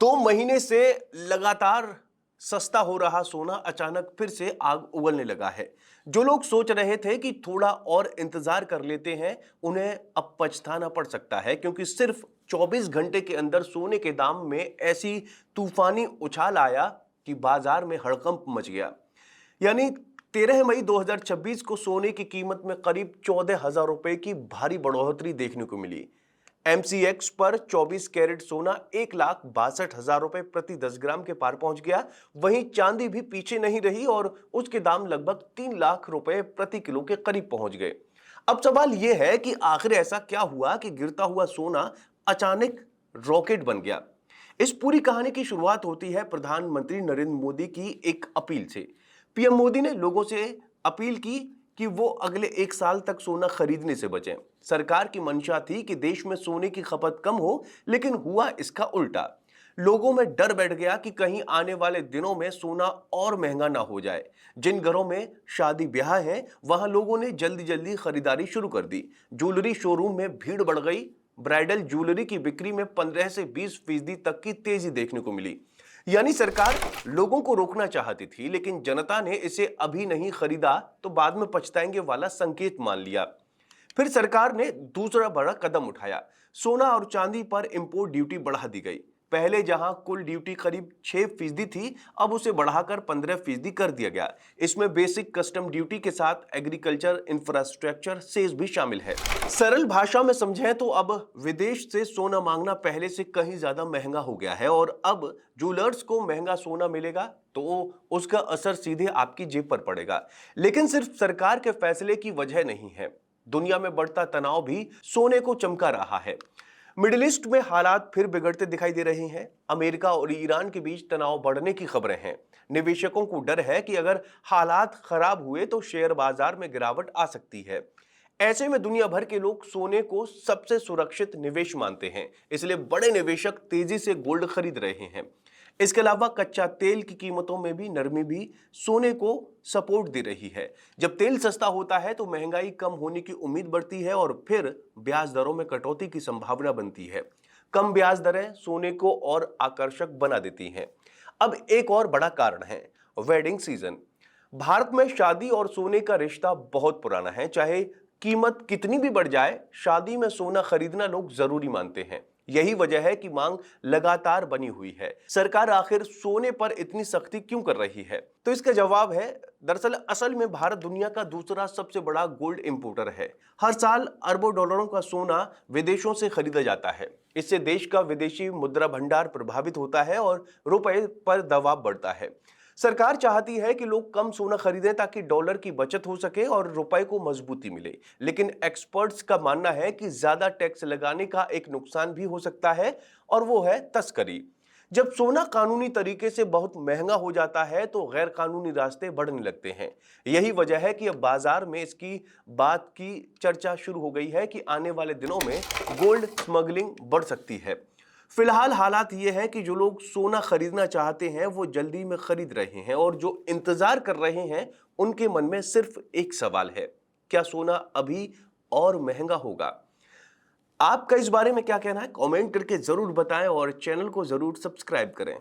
2 महीने से लगातार सस्ता हो रहा सोना अचानक फिर से आग उगलने लगा है। जो लोग सोच रहे थे कि थोड़ा और इंतजार कर लेते हैं, उन्हें अब पछताना पड़ सकता है, क्योंकि सिर्फ 24 घंटे के अंदर सोने के दाम में ऐसी तूफानी उछाल आया कि बाजार में हड़कंप मच गया। यानी 13 मई 2026 को सोने की कीमत में करीब 14,000 रुपए की भारी बढ़ोतरी देखने को मिली। एमसीएक्स पर 24 कैरेट सोना 1,62,000 रुपए प्रति 10 ग्राम के पार पहुंच गया। वहीं चांदी भी पीछे नहीं रही और उसके दाम लगभग 3 लाख रुपए प्रति किलो के करीब पहुंच गए। अब सवाल यह है कि आखिर ऐसा क्या हुआ कि गिरता हुआ सोना अचानक रॉकेट बन गया। इस पूरी कहानी की शुरुआत होती है प्रधानमंत्री नरेंद्र मोदी की एक अपील से। पीएम मोदी ने लोगों से अपील की कि वो अगले 1 साल तक सोना खरीदने से बचें। सरकार की मंशा थी कि देश में सोने की खपत कम हो, लेकिन हुआ इसका उल्टा। लोगों में डर बैठ गया कि कहीं आने वाले दिनों में सोना और महंगा ना हो जाए। जिन घरों में शादी ब्याह है, वहां लोगों ने जल्दी जल्दी खरीदारी शुरू कर दी। ज्वेलरी शोरूम में भीड़ बढ़ गई। ब्राइडल ज्वेलरी की बिक्री में 15 से 20% तक की तेजी देखने को मिली। यानी सरकार लोगों को रोकना चाहती थी, लेकिन जनता ने इसे अभी नहीं खरीदा तो बाद में पछताएंगे वाला संकेत मान लिया। फिर सरकार ने दूसरा बड़ा कदम उठाया। सोना और चांदी पर इंपोर्ट ड्यूटी बढ़ा दी गई। पहले जहां कुल ड्यूटी करीब 6% थी, अब उसे बढ़ाकर 15% कर दिया गया। इसमें बेसिक कस्टम ड्यूटी के साथ एग्रीकल्चर इंफ्रास्ट्रक्चर सेस भी शामिल है। सरल भाषा में समझें तो अब विदेश से सोना मांगना पहले से कहीं ज्यादा महंगा हो गया है और अब ज्वेलर्स को महंगा सोना मिलेगा तो उसका असर सीधे आपकी जेब पर पड़ेगा। लेकिन सिर्फ सरकार के फैसले की वजह नहीं है, दुनिया में बढ़ता तनाव भी सोने को चमका रहा है। मिडिल ईस्ट में हालात फिर बिगड़ते दिखाई दे रहे हैं। अमेरिका और ईरान के बीच तनाव बढ़ने की खबरें हैं। निवेशकों को डर है कि अगर हालात खराब हुए तो शेयर बाजार में गिरावट आ सकती है। ऐसे में दुनिया भर के लोग सोने को सबसे सुरक्षित निवेश मानते हैं, इसलिए बड़े निवेशक तेजी से गोल्ड खरीद रहे हैं। इसके अलावा कच्चा तेल की कीमतों में भी नरमी भी सोने को सपोर्ट दे रही है। जब तेल सस्ता होता है तो महंगाई कम होने की उम्मीद बढ़ती है और फिर ब्याज दरों में कटौती की संभावना बनती है। कम ब्याज दरें सोने को और आकर्षक बना देती हैं। अब एक और बड़ा कारण है वेडिंग सीजन। भारत में शादी और सोने का रिश्ता बहुत पुराना है। चाहे कीमत कितनी भी बढ़ जाए, शादी में सोना खरीदना लोग जरूरी मानते हैं। यही वजह है कि मांग लगातार बनी हुई है। सरकार आखिर सोने पर इतनी सख्ती क्यों कर रही है? तो इसका जवाब है, दरअसल असल में भारत दुनिया का दूसरा सबसे बड़ा गोल्ड इंपोर्टर है। हर साल अरबों डॉलरों का सोना विदेशों से खरीदा जाता है। इससे देश का विदेशी मुद्रा भंडार प्रभावित होता है और रुपए पर दबाव बढ़ता है। सरकार चाहती है कि लोग कम सोना खरीदें ताकि डॉलर की बचत हो सके और रुपए को मजबूती मिले। लेकिन एक्सपर्ट्स का मानना है कि ज्यादा टैक्स लगाने का एक नुकसान भी हो सकता है, और वो है तस्करी। जब सोना कानूनी तरीके से बहुत महंगा हो जाता है तो गैर कानूनी रास्ते बढ़ने लगते हैं। यही वजह है कि अब बाजार में इसकी बात की चर्चा शुरू हो गई है कि आने वाले दिनों में गोल्ड स्मगलिंग बढ़ सकती है। फिलहाल हालात ये है कि जो लोग सोना खरीदना चाहते हैं वो जल्दी में खरीद रहे हैं, और जो इंतजार कर रहे हैं उनके मन में सिर्फ एक सवाल है, क्या सोना अभी और महंगा होगा? आपका इस बारे में क्या कहना है? कमेंट करके जरूर बताएं और चैनल को जरूर सब्सक्राइब करें।